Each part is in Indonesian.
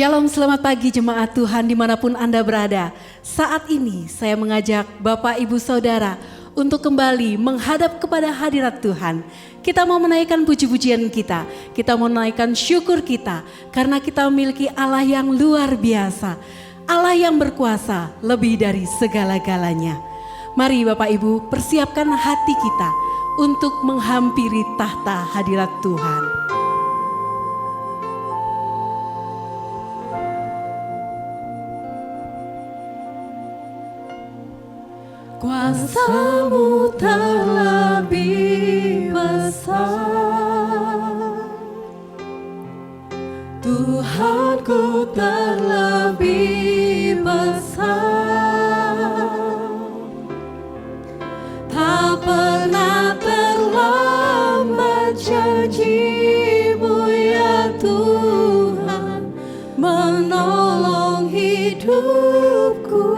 Shalom, selamat pagi jemaat Tuhan dimanapun Anda berada. Saat ini saya mengajak Bapak Ibu Saudara untuk kembali menghadap kepada hadirat Tuhan. Kita mau menaikkan puji-pujian kita mau menaikkan syukur kita karena kita memiliki Allah yang luar biasa. Allah yang berkuasa lebih dari segala-galanya. Mari Bapak Ibu persiapkan hati kita untuk menghampiri tahta hadirat Tuhan. Kuasa-Mu terlebih besar, Tuhanku terlebih besar. Tak pernah terlambat janji-Mu ya Tuhan, menolong hidupku.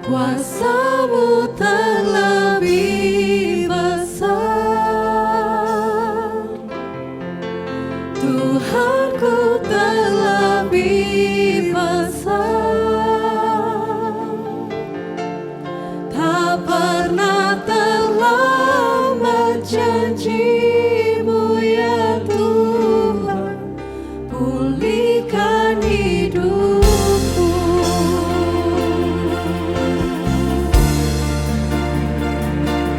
Kuasa-Mu terlebih besar, Tuhanku terlebih besar. Tak pernah terlambat janji-Mu ya Tuhan, pulihkan hidupku.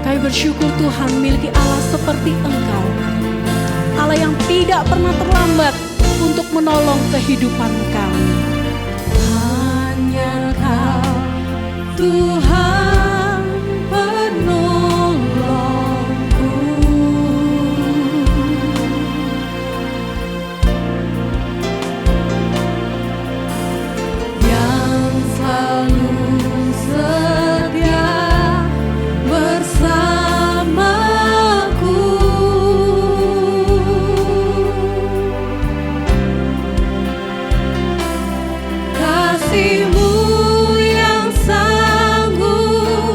Kami bersyukur Tuhan memiliki Allah seperti Engkau, Allah yang tidak pernah terlambat untuk menolong kehidupan kami. Hanya Kau Tuhan penolongku, yang selalu setia bersamaku. Kasih-Mu yang sanggup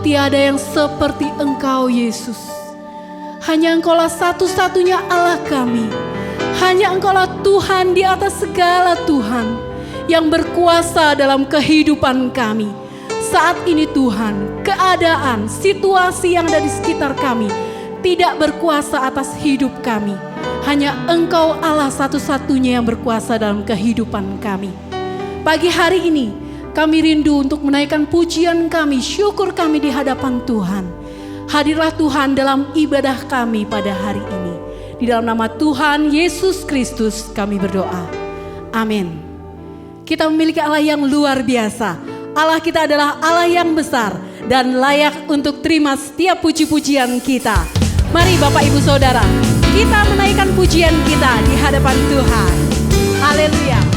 tiada yang seperti Engkau Yesus. Hanya Engkaulah satu-satunya Allah kami. Hanya Engkaulah Tuhan di atas segala Tuhan yang berkuasa dalam kehidupan kami. Saat ini Tuhan, keadaan, situasi yang ada di sekitar kami tidak berkuasa atas hidup kami. Hanya Engkau Allah satu-satunya yang berkuasa dalam kehidupan kami. Pagi hari ini kami rindu untuk menaikkan pujian kami, syukur kami di hadapan Tuhan. Hadirlah Tuhan dalam ibadah kami pada hari ini. Di dalam nama Tuhan Yesus Kristus kami berdoa. Amin. Kita memiliki Allah yang luar biasa. Allah kita adalah Allah yang besar dan layak untuk terima setiap puji-pujian kita. Mari Bapak Ibu Saudara, kita menaikkan pujian kita di hadapan Tuhan. Haleluya.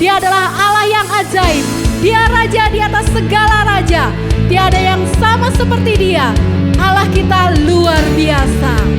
Dia adalah Allah yang ajaib. Dia raja di atas segala raja. Tiada yang sama seperti Dia. Allah kita luar biasa.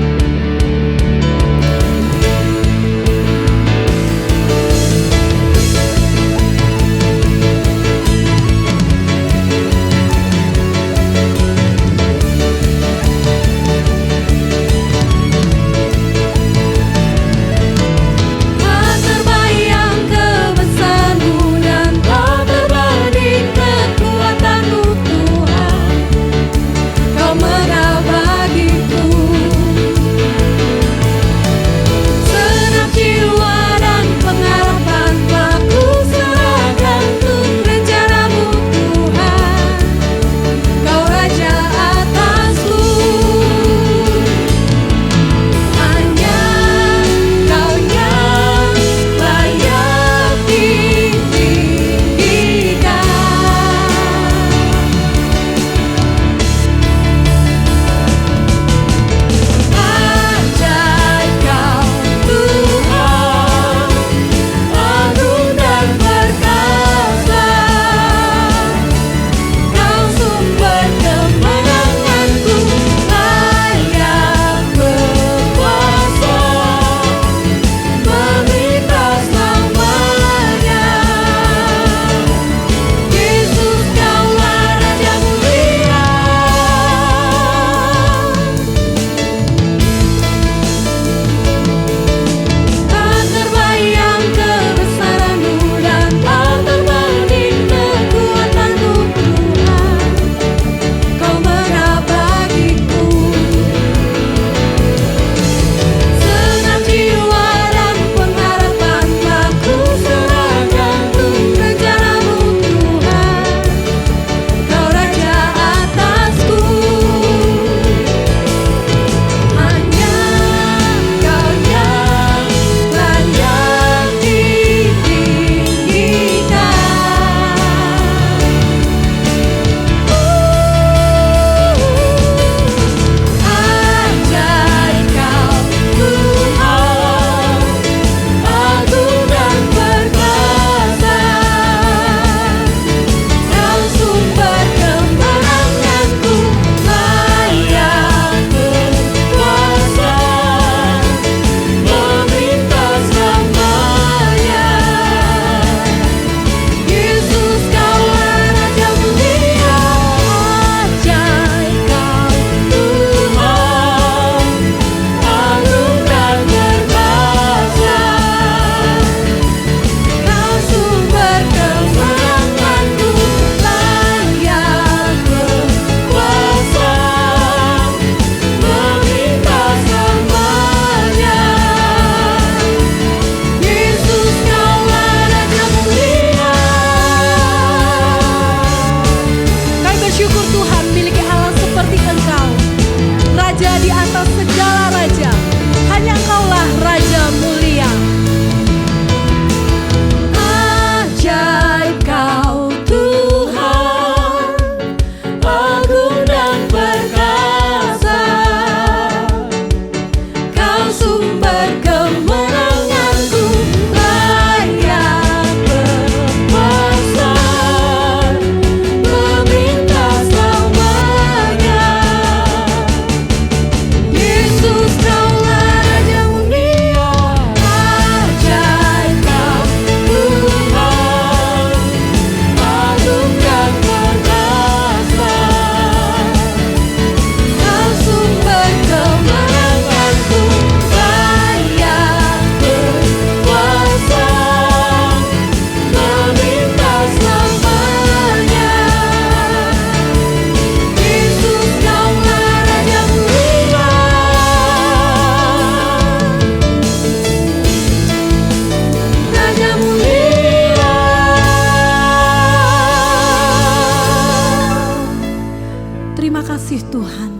Tuhan,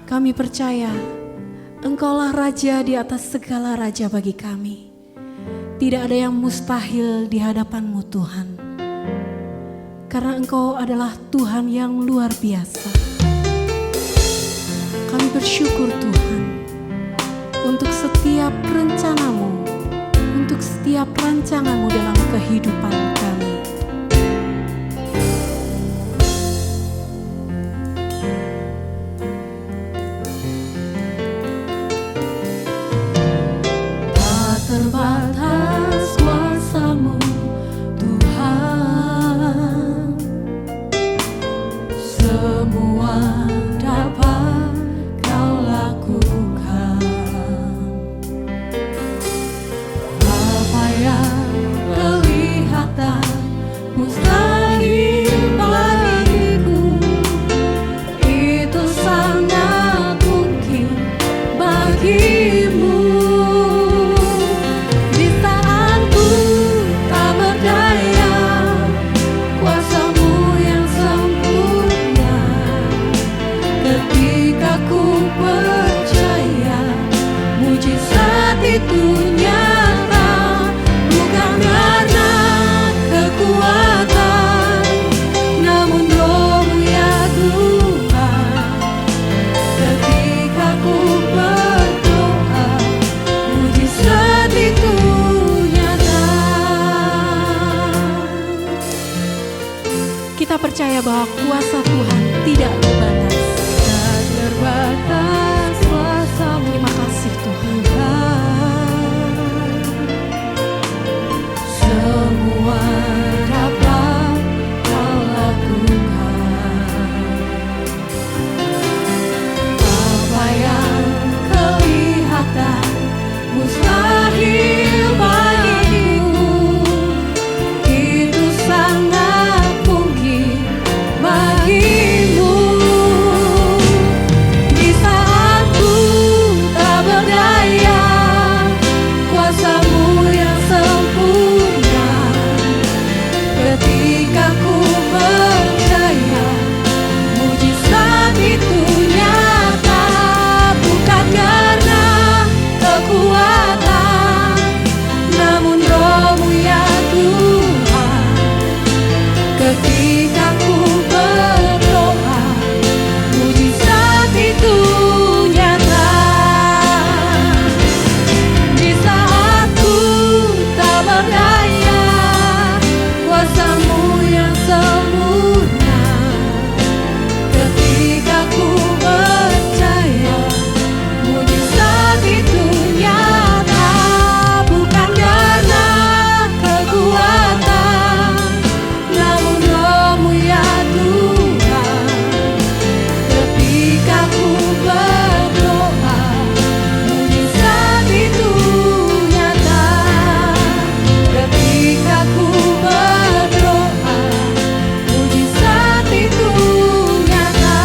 kami percaya Engkaulah Raja di atas segala raja bagi kami. Tidak ada yang mustahil di hadapan-Mu Tuhan. Karena Engkau adalah Tuhan yang luar biasa. Kami bersyukur Tuhan untuk setiap rencana-Mu, untuk setiap rancangan-Mu dalam kehidupan kami. Tak terbatas kuasa-Mu Tuhan, semua dapat Kau lakukan. Apa yang kelihatan mustahil bagiku, itu sangat mungkin bagimu. Di saat ku tak berdaya, kuasa-Mu yang sempurna. Ketika ku percaya, mujizat itu nyata. Bukan karena kekuatan, namun Roh-Mu ya Tuhan. Ketika ku berdoa, mujizat itu nyata. Kita percaya bahwa kuasa Tuhan tidak terbatas. Tak terbatas kuasa-Mu Terima kasih Tuhan. semua dapat Kau lakukan. Apa yang kelihatan mustahil bagiku, itu sangat mungkin bagimu. Di saat ku tak berdaya, kuasa-Mu yang sempurna. Ketika ku percaya, mujizat itu nyata. Bukan karena kekuatan, namun Roh-Mu ya Tuhan. Ketika ku berdoa, mujizat itu nyata. Di saat ku tak berdaya, kuasa-Mu yang sempurna. Ketika ku percaya, mujizat itu nyata. Bukan karena kekuatan, namun Roh-Mu ya Tuhan. Ketika ku berdoa, mujizat itu nyata. Ketika ku berdoa, mujizat itu nyata.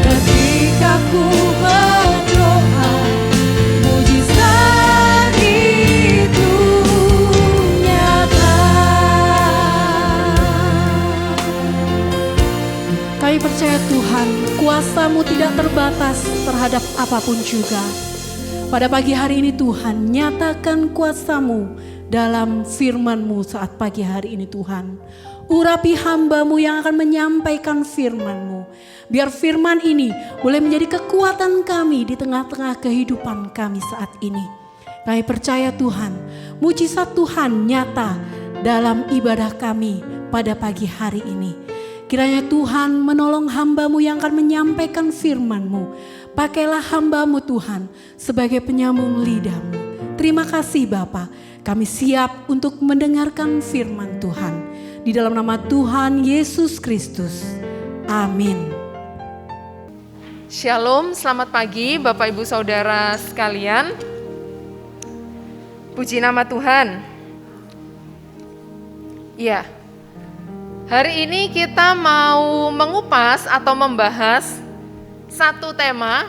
Ketika ku berdoa, mujizat itu nyata. Kami percaya Tuhan, kuasa-Mu tidak terbatas terhadap apapun juga. Pada pagi hari ini Tuhan, nyatakan kuasa-Mu dalam firman-Mu saat pagi hari ini Tuhan. Urapi hamba-Mu yang akan menyampaikan firman-Mu. Biar firman ini boleh menjadi kekuatan kami di tengah-tengah kehidupan kami saat ini. Kami percaya Tuhan, mujizat Tuhan nyata dalam ibadah kami pada pagi hari ini. Kiranya Tuhan menolong hamba-Mu yang akan menyampaikan firman-Mu. Pakailah hamba-Mu Tuhan sebagai penyambung lidah-Mu. Terima kasih Bapa, kami siap untuk mendengarkan firman Tuhan. Di dalam nama Tuhan Yesus Kristus. Amin. Shalom, selamat pagi Bapak Ibu Saudara sekalian. Puji nama Tuhan. Ya, hari ini kita mau mengupas atau membahas satu tema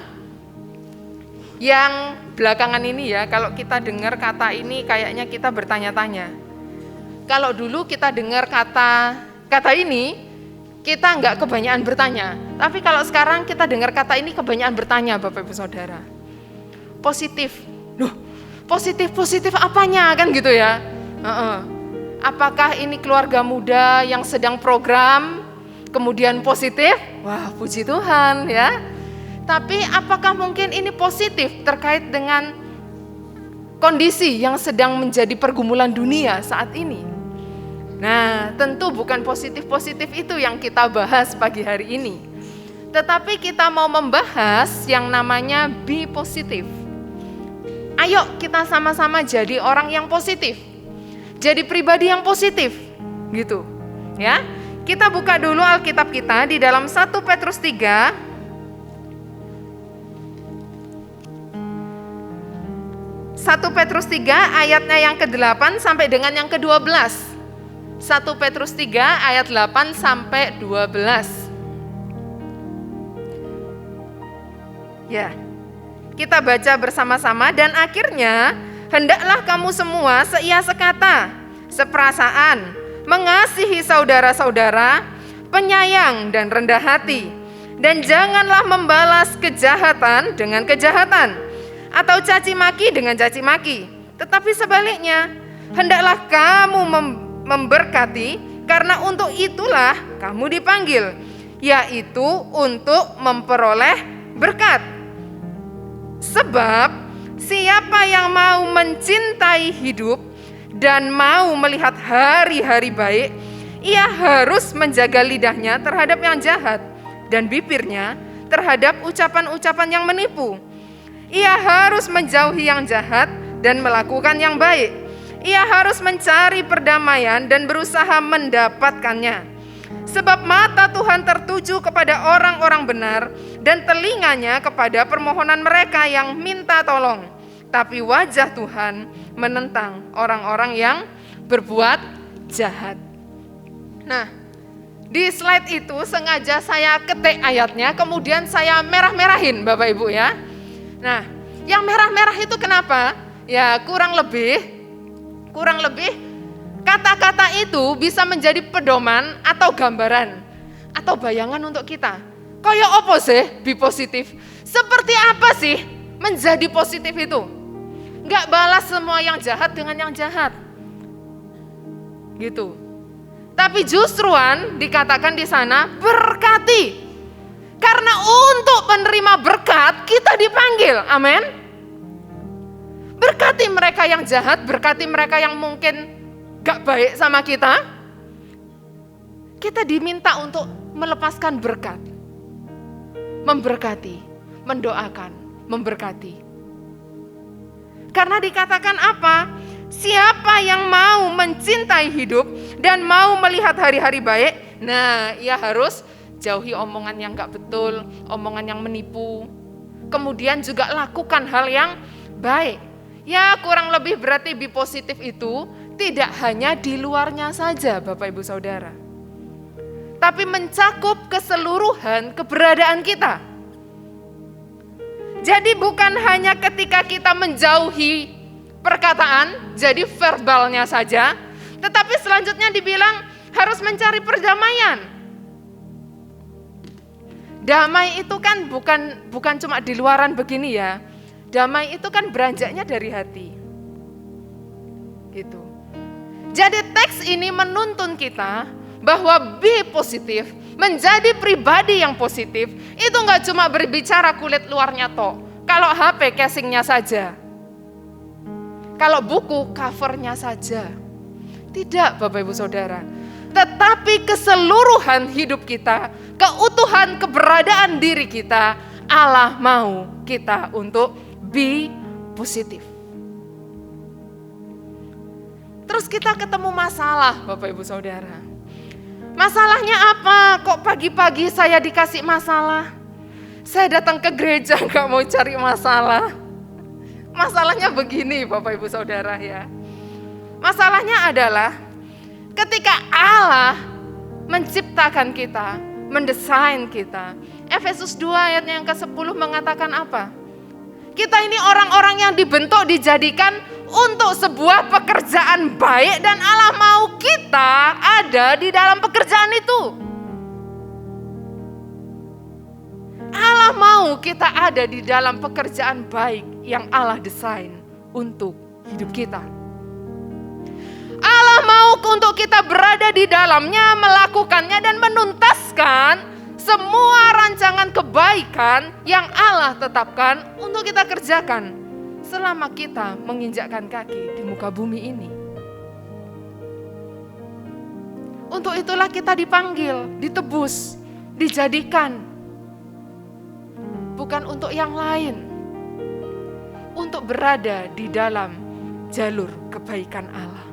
yang belakangan ini ya, kalau kita dengar kata ini kayaknya kita bertanya-tanya. Kalau dulu kita dengar kata ini, kita nggak kebanyakan bertanya. Tapi kalau sekarang kita dengar kata ini kebanyakan bertanya, Bapak Ibu Saudara. Positif. Loh, positif apanya kan gitu ya? Apakah ini keluarga muda yang sedang program kemudian positif? Wah, puji Tuhan ya. Tapi apakah mungkin ini positif terkait dengan kondisi yang sedang menjadi pergumulan dunia saat ini? Nah, tentu bukan positif-positif itu yang kita bahas pagi hari ini. Tetapi kita mau membahas yang namanya be positif. Ayo kita sama-sama jadi orang yang positif. Jadi pribadi yang positif, gitu. Ya. Kita buka dulu Alkitab kita di dalam 1 Petrus 3. 1 Petrus 3 ayatnya yang ke-8 sampai dengan yang ke-12. 1 Petrus 3 ayat 8 sampai 12. Ya. Kita baca bersama-sama. Dan akhirnya hendaklah kamu semua seia sekata, seperasaan, mengasihi saudara-saudara, penyayang dan rendah hati. Dan janganlah membalas kejahatan dengan kejahatan, atau caci maki dengan caci maki. Tetapi sebaliknya, hendaklah kamu memberkati, karena untuk itulah kamu dipanggil, yaitu untuk memperoleh berkat. Sebab siapa yang mau mencintai hidup dan mau melihat hari-hari baik, ia harus menjaga lidahnya terhadap yang jahat dan bibirnya terhadap ucapan-ucapan yang menipu. Ia harus menjauhi yang jahat dan melakukan yang baik. Ia harus mencari perdamaian dan berusaha mendapatkannya. Sebab mata Tuhan tertuju kepada orang-orang benar dan telinganya kepada permohonan mereka yang minta tolong. Tapi wajah Tuhan menentang orang-orang yang berbuat jahat. Nah, di slide itu sengaja saya ketik ayatnya, kemudian saya merah-merahin Bapak Ibu ya. Nah, yang merah-merah itu kenapa? Ya kurang lebih kata-kata itu bisa menjadi pedoman atau gambaran atau bayangan untuk kita. Kayak apa sih be positif? Seperti apa sih menjadi positif itu? Nggak balas semua yang jahat dengan yang jahat. Gitu. Tapi justruan dikatakan di sana berkati. Karena untuk menerima berkat kita dipanggil. Amin. Berkati mereka yang jahat, berkati mereka yang mungkin gak baik sama kita. Kita diminta untuk melepaskan berkat. Memberkati, mendoakan, memberkati. Karena dikatakan apa? Siapa yang mau mencintai hidup dan mau melihat hari-hari baik, nah ia harus jauhi omongan yang gak betul, omongan yang menipu. Kemudian juga lakukan hal yang baik. Ya kurang lebih berarti be positif itu tidak hanya di luarnya saja Bapak Ibu Saudara. Tapi mencakup keseluruhan keberadaan kita. Jadi bukan hanya ketika kita menjauhi perkataan, jadi verbalnya saja. Tetapi selanjutnya dibilang harus mencari perdamaian. Damai itu kan bukan cuma di luaran begini ya. Damai itu kan beranjaknya dari hati. Gitu. Jadi teks ini menuntun kita bahwa be positif, menjadi pribadi yang positif, itu nggak cuma berbicara kulit luarnya toh. Kalau HP casingnya saja. Kalau buku covernya saja. Tidak Bapak Ibu Saudara. Tetapi keseluruhan hidup kita, keutuhan keberadaan diri kita, Allah mau kita untuk be positif. Terus kita ketemu masalah Bapak Ibu Saudara. Masalahnya apa? Kok pagi-pagi saya dikasih masalah? Saya datang ke gereja gak mau cari masalah. Masalahnya begini Bapak Ibu Saudara ya. Masalahnya adalah ketika Allah menciptakan kita, mendesain kita. Efesus 2 ayatnya yang ke-10 mengatakan apa? Kita ini orang-orang yang dibentuk, dijadikan untuk sebuah pekerjaan baik dan Allah mau kita ada di dalam pekerjaan itu. Allah mau kita ada di dalam pekerjaan baik yang Allah desain untuk hidup kita. Allah mau untuk kita berada di dalamnya, melakukannya dan menuntaskan semua rancangan kebaikan yang Allah tetapkan untuk kita kerjakan selama kita menginjakkan kaki di muka bumi ini. Untuk itulah kita dipanggil, ditebus, dijadikan. Bukan untuk yang lain. Untuk berada di dalam jalur kebaikan Allah.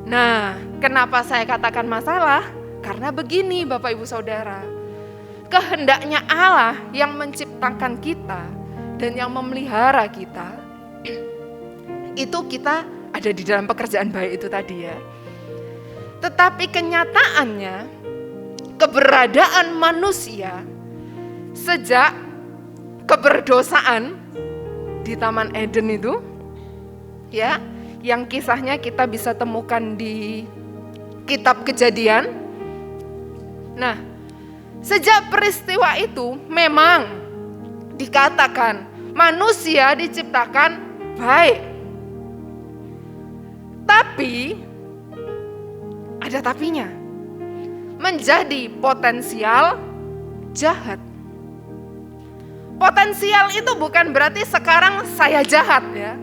Nah, kenapa saya katakan masalah? Karena begini Bapak Ibu Saudara. Kehendaknya Allah yang menciptakan kita dan yang memelihara kita, itu kita ada di dalam pekerjaan baik itu tadi ya. Tetapi kenyataannya, keberadaan manusia sejak keberdosaan di Taman Eden itu, ya, yang kisahnya kita bisa temukan di kitab Kejadian. Nah, sejak peristiwa itu memang dikatakan manusia diciptakan baik. Tapi ada tapinya. Menjadi potensial jahat. Potensial itu bukan berarti sekarang saya jahat ya.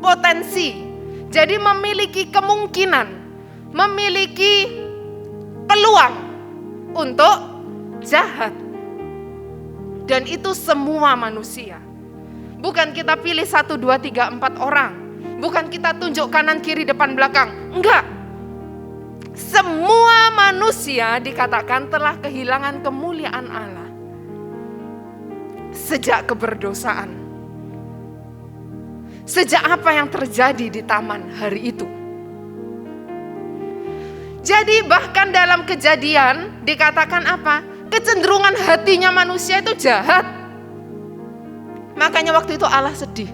Potensi. Jadi memiliki kemungkinan, memiliki peluang untuk jahat. Dan itu semua manusia. Bukan kita pilih 1, 2, 3, 4 orang. Bukan kita tunjuk kanan, kiri, depan, belakang. Enggak. Semua manusia dikatakan telah kehilangan kemuliaan Allah. Sejak keberdosaan. Sejak apa yang terjadi di taman hari itu. Jadi bahkan dalam Kejadian dikatakan apa? Kecenderungan hatinya manusia itu jahat. Makanya waktu itu Allah sedih.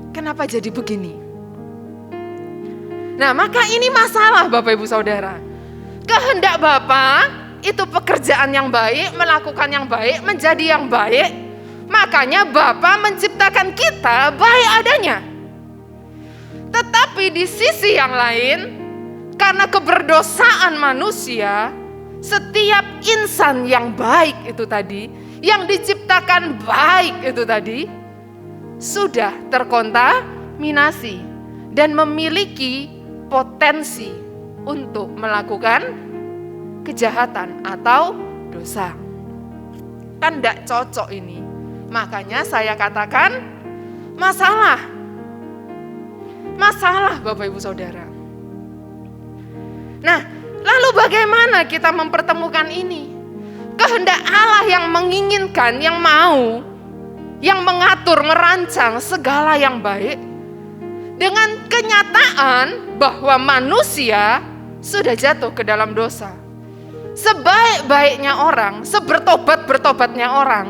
Kenapa jadi begini? Nah, maka ini masalah Bapak Ibu Saudara. Kehendak Bapa itu pekerjaan yang baik, melakukan yang baik, menjadi yang baik. Makanya Bapa menciptakan kita baik adanya. Tetapi di sisi yang lain, karena keberdosaan manusia, setiap insan yang baik itu tadi, yang diciptakan baik itu tadi, sudah terkontaminasi dan memiliki potensi untuk melakukan kejahatan atau dosa. Kan tidak cocok ini. Makanya saya katakan masalah. Masalah Bapak Ibu Saudara. Nah, lalu bagaimana kita mempertemukan ini? Kehendak Allah yang menginginkan, yang mau, yang mengatur, merancang segala yang baik, dengan kenyataan bahwa manusia sudah jatuh ke dalam dosa. Sebaik-baiknya orang, sebertobat-bertobatnya orang,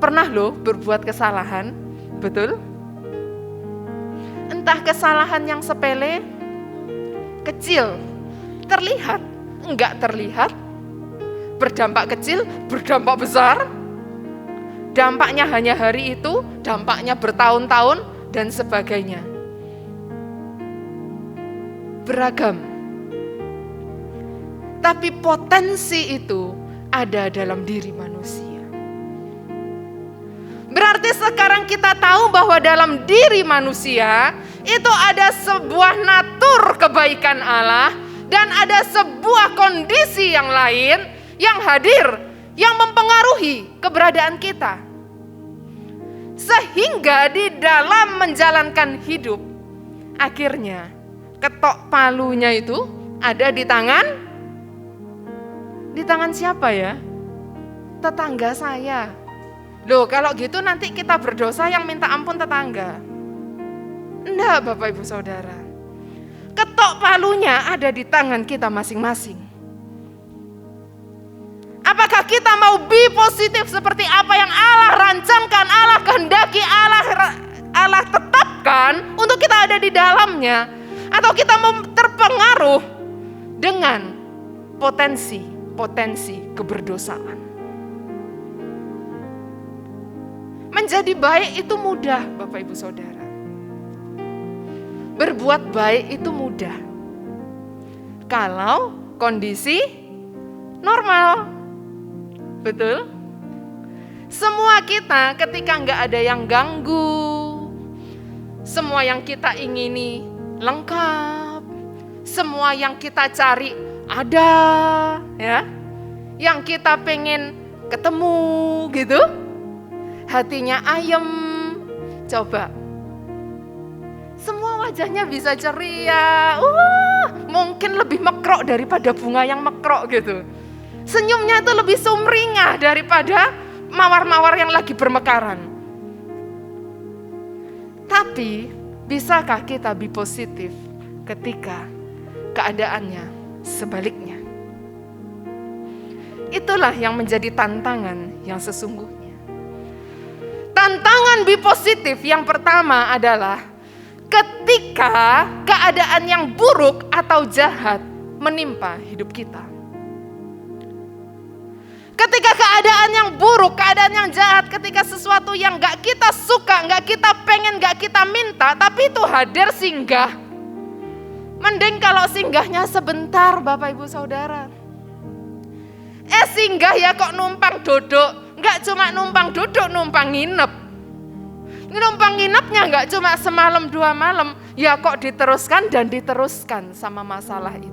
pernah loh berbuat kesalahan, betul? Entah kesalahan yang sepele, kecil, terlihat, enggak terlihat, berdampak kecil, berdampak besar, dampaknya hanya hari itu, dampaknya bertahun-tahun, dan sebagainya. Beragam. Tapi potensi itu ada dalam diri manusia. Berarti sekarang kita tahu bahwa dalam diri manusia itu ada sebuah natur kebaikan Allah dan ada sebuah kondisi yang lain yang hadir, yang mempengaruhi keberadaan kita. Sehingga di dalam menjalankan hidup, akhirnya ketok palunya itu ada di tangan siapa ya? Tetangga saya. Loh, kalau gitu nanti kita berdosa yang minta ampun tetangga. Enggak Bapak Ibu Saudara. Ketok palunya ada di tangan kita masing-masing. Apakah kita mau be positif seperti apa yang Allah rancangkan, Allah kehendaki, Allah tetapkan untuk kita ada di dalamnya? Atau kita mau terpengaruh dengan potensi potensi keberdosaan. Menjadi baik itu mudah, Bapak Ibu Saudara. Berbuat baik itu mudah. Kalau kondisi normal. Betul? Semua kita ketika nggak ada yang ganggu, semua yang kita ingini lengkap, semua yang kita cari ada, ya, yang kita pengen ketemu gitu, hatinya ayem, coba, semua wajahnya bisa ceria, mungkin lebih mekrok daripada bunga yang mekrok gitu, senyumnya itu lebih sumringah daripada mawar-mawar yang lagi bermekaran. Tapi bisakah kita be positif ketika keadaannya sebaliknya? Itulah yang menjadi tantangan yang sesungguhnya. Tantangan be positif yang pertama adalah ketika keadaan yang buruk atau jahat menimpa hidup kita. Ketika keadaan yang buruk, keadaan yang jahat, ketika sesuatu yang gak kita suka, gak kita pengen, gak kita minta, tapi itu hadir singgah. Mending kalau singgahnya sebentar, Bapak Ibu Saudara. Singgah ya kok numpang duduk, gak cuma numpang duduk, numpang nginep. Numpang nginepnya gak cuma semalam 2 malam, ya kok diteruskan dan diteruskan sama masalah itu.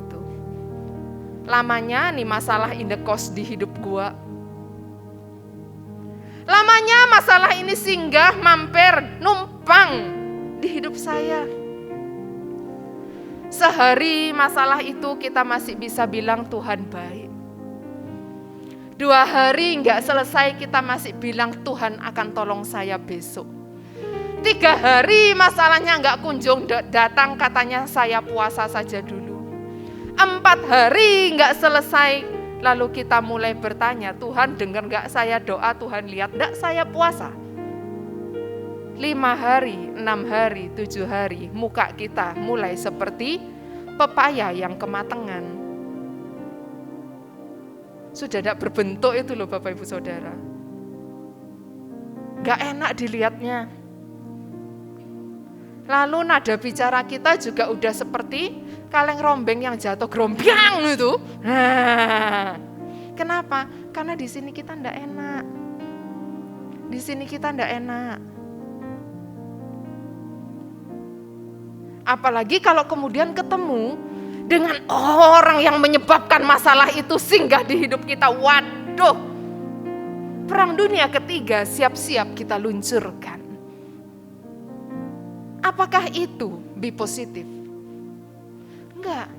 Lamanya nih masalah indekos di hidup gua. Lamanya masalah ini singgah, mampir, numpang di hidup saya. Sehari masalah itu kita masih bisa bilang Tuhan baik. 2 hari nggak selesai kita masih bilang Tuhan akan tolong saya besok. 3 hari masalahnya nggak kunjung datang, katanya saya puasa saja dulu. 4 hari nggak selesai, lalu kita mulai bertanya, Tuhan dengar nggak saya doa, Tuhan lihat nggak saya puasa. 5 hari, 6 hari, 7 hari, muka kita mulai seperti pepaya yang kematangan. Sudah tidak berbentuk itu loh Bapak Ibu Saudara. Nggak enak dilihatnya. Lalu nada bicara kita juga udah seperti kaleng rombeng yang jatuh grombyang itu. Nah, kenapa? Karena di sini kita ndak enak. Di sini kita ndak enak. Apalagi kalau kemudian ketemu dengan orang yang menyebabkan masalah itu singgah di hidup kita. Waduh, perang dunia ketiga siap-siap kita luncurkan. Apakah itu be positif? Enggak.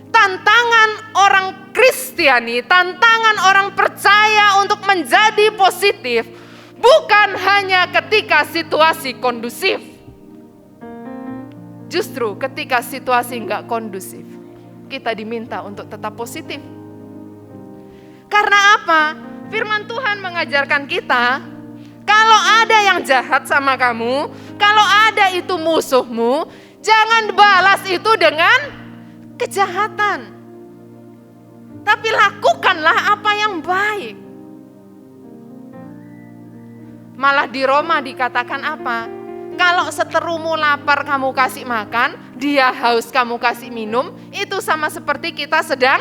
Tantangan orang Kristiani, tantangan orang percaya untuk menjadi positif bukan hanya ketika situasi kondusif. Justru ketika situasi enggak kondusif, kita diminta untuk tetap positif. Karena apa? Firman Tuhan mengajarkan kita, kalau ada yang jahat sama kamu, kalau ada itu musuhmu, jangan balas itu dengan kejahatan. Tapi lakukanlah apa yang baik. Malah di Roma dikatakan apa? Kalau seterumu lapar kamu kasih makan, dia haus kamu kasih minum, itu sama seperti kita sedang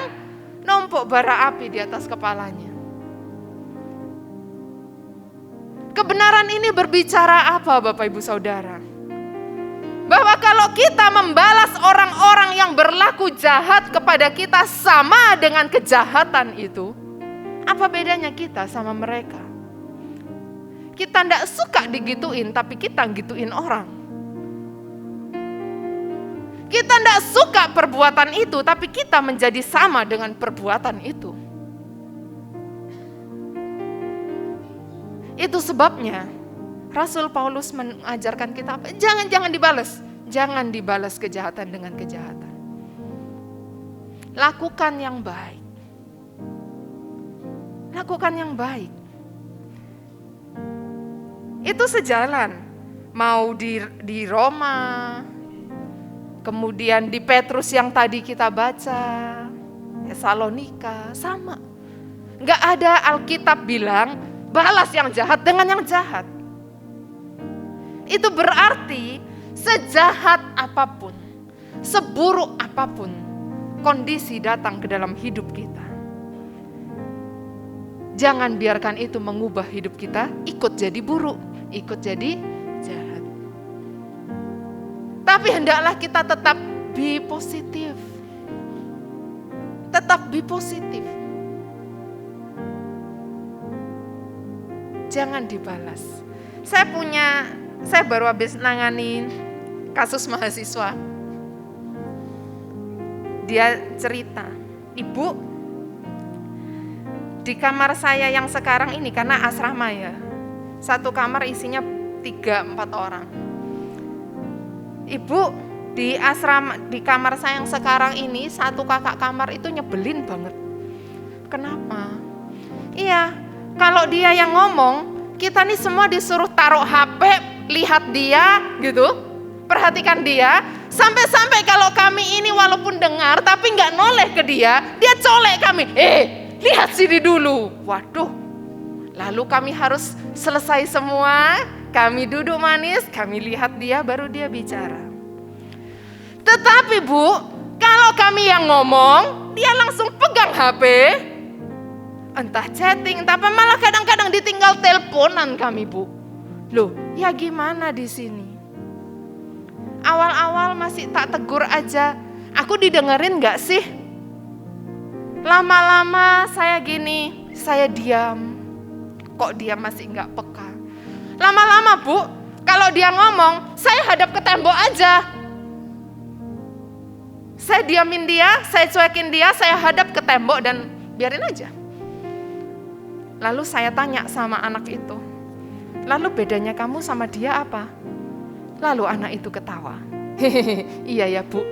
numpuk bara api di atas kepalanya. Kebenaran ini berbicara apa Bapak Ibu Saudara? Bahwa kalau kita membalas orang-orang yang berlaku jahat kepada kita sama dengan kejahatan itu, apa bedanya kita sama mereka? Kita tidak suka digituin, tapi kita gituin orang. Kita tidak suka perbuatan itu, tapi kita menjadi sama dengan perbuatan itu. Itu sebabnya Rasul Paulus mengajarkan kita apa? Jangan dibalas. Jangan dibalas kejahatan dengan kejahatan. Lakukan yang baik. Lakukan yang baik. Itu sejalan. Mau di Roma, kemudian di Petrus yang tadi kita baca, Tesalonika, sama. Nggak ada Alkitab bilang balas yang jahat dengan yang jahat. Itu berarti sejahat apapun, seburuk apapun kondisi datang ke dalam hidup kita, jangan biarkan itu mengubah hidup kita ikut jadi buruk, ikut jadi jahat. Tapi hendaklah kita tetap be positif. Tetap be positif. Jangan dibalas. Saya baru habis nanganin kasus mahasiswa. Dia cerita, Ibu, di kamar saya yang sekarang ini, karena asrama ya, satu kamar isinya 3-4 orang. Ibu, di kamar saya yang sekarang ini, satu kakak kamar itu nyebelin banget. Kenapa? Iya, kalau dia yang ngomong, kita nih semua disuruh taruh HP, lihat dia gitu, perhatikan dia, sampai-sampai kalau kami ini walaupun dengar tapi nggak noleh ke dia colek kami, lihat sini dulu. Waduh, lalu kami harus selesai semua, kami duduk manis, kami lihat dia, baru dia bicara. Tetapi Bu, kalau kami yang ngomong, dia langsung pegang HP, entah chatting, entah apa, malah kadang-kadang ditinggal teleponan kami Bu. Loh, ya gimana di sini? Awal-awal masih tak tegur aja, aku didengerin gak sih? Lama-lama saya gini, saya diam. Kok dia masih gak peka? Lama-lama Bu, kalau dia ngomong, saya hadap ke tembok aja. Saya diamin dia, saya cuekin dia, saya hadap ke tembok dan biarin aja. Lalu saya tanya sama anak itu, lalu bedanya kamu sama dia apa? Lalu anak itu ketawa. Iya ya Bu,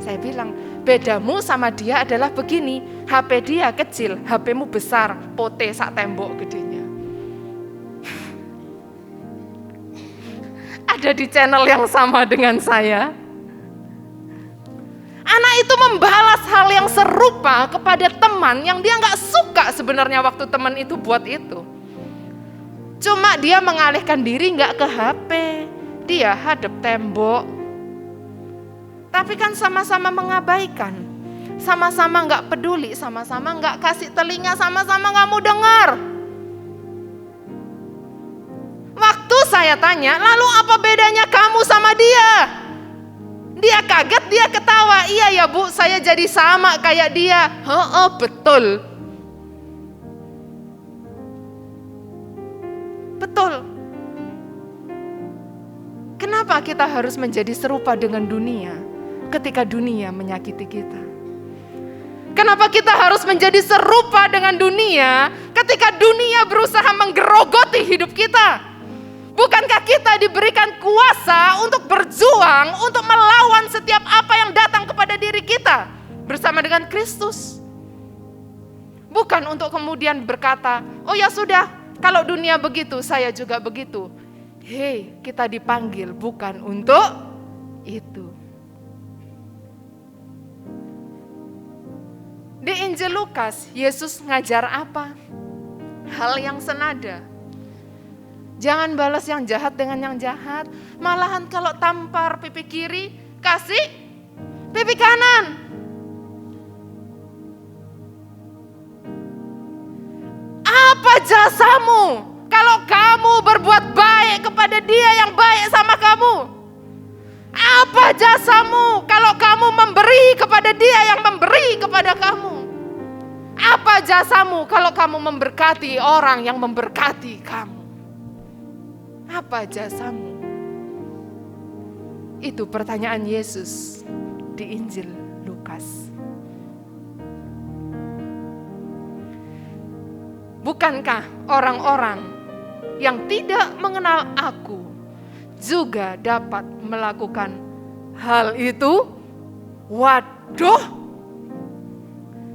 saya bilang, bedamu sama dia adalah begini, HP dia kecil, HP-mu besar, pote sak tembok gedenya. Ada di channel yang sama dengan saya. Anak itu membalas hal yang serupa kepada teman yang dia gak suka sebenarnya waktu teman itu buat itu. Cuma dia mengalihkan diri gak ke HP, dia hadap tembok. Tapi kan sama-sama mengabaikan, sama-sama gak peduli, sama-sama gak kasih telinga, sama-sama gak mau dengar. Waktu saya tanya, lalu apa bedanya kamu sama dia? Dia kaget, dia ketawa. Iya ya Bu, saya jadi sama kayak dia. Betul. Betul. Kenapa kita harus menjadi serupa dengan dunia ketika dunia menyakiti kita? Kenapa kita harus menjadi serupa dengan dunia ketika dunia berusaha menggerogoti hidup kita? Bukankah kita diberikan kuasa untuk berjuang, untuk melawan setiap apa yang datang kepada diri kita bersama dengan Kristus? Bukan untuk kemudian berkata, oh ya sudah, kalau dunia begitu, saya juga begitu. Hei, kita dipanggil bukan untuk itu. Di Injil Lukas, Yesus ngajar apa? Hal yang senada. Jangan balas yang jahat dengan yang jahat. Malahan kalau tampar pipi kiri, kasih pipi kanan. Apa jasamu kalau kamu berbuat baik kepada dia yang baik sama kamu? Apa jasamu kalau kamu memberi kepada dia yang memberi kepada kamu? Apa jasamu kalau kamu memberkati orang yang memberkati kamu? Apa jasamu? Itu pertanyaan Yesus di Injil Lukas. Bukankah orang-orang yang tidak mengenal aku juga dapat melakukan hal itu? Waduh!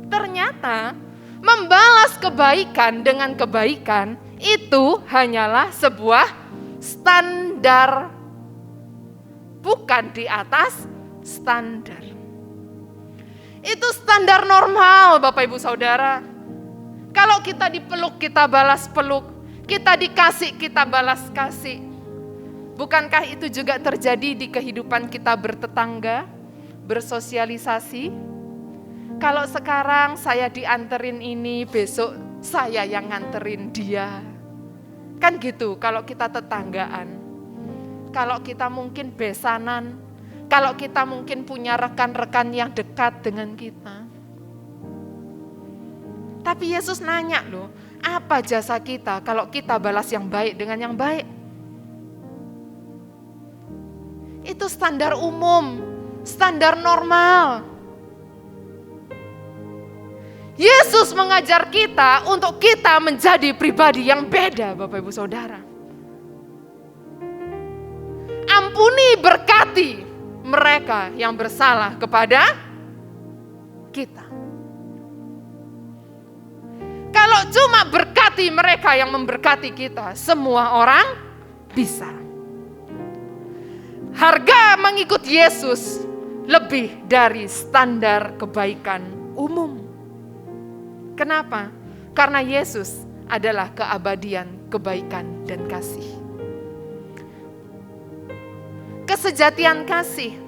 Ternyata membalas kebaikan dengan kebaikan itu hanyalah sebuah standar, bukan di atas standar. Itu standar normal Bapak Ibu Saudara. Kalau kita dipeluk, kita balas peluk. Kita dikasih, kita balas kasih. Bukankah itu juga terjadi di kehidupan kita bertetangga, bersosialisasi? Kalau sekarang saya dianterin ini, besok saya yang nganterin dia. Kan gitu kalau kita tetanggaan. Kalau kita mungkin besanan, kalau kita mungkin punya rekan-rekan yang dekat dengan kita. Tapi Yesus nanya loh, apa jasa kita kalau kita balas yang baik dengan yang baik? Itu standar umum, standar normal. Yesus mengajar kita untuk kita menjadi pribadi yang beda, Bapak Ibu Saudara. Ampuni, berkati mereka yang bersalah kepada kita. Kalau cuma berkati mereka yang memberkati kita, semua orang bisa. Harga mengikut Yesus lebih dari standar kebaikan umum. Kenapa? Karena Yesus adalah keabadian, kebaikan, dan kasih. Kesejatian kasih,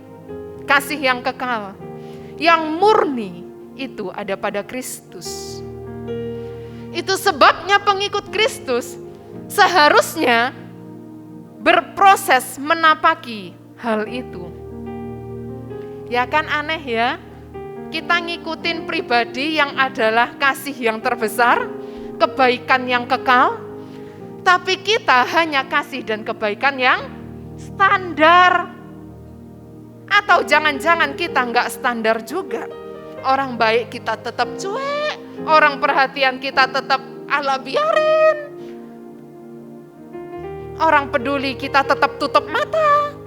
kasih yang kekal, yang murni itu ada pada Kristus. Itu sebabnya pengikut Kristus seharusnya berproses menapaki hal itu. Ya kan aneh ya? Kita ngikutin pribadi yang adalah kasih yang terbesar, kebaikan yang kekal, tapi kita hanya kasih dan kebaikan yang standar. Atau jangan-jangan kita nggak standar juga. Orang baik kita tetap cuek, orang perhatian kita tetap ala biarin. Orang peduli kita tetap tutup mata.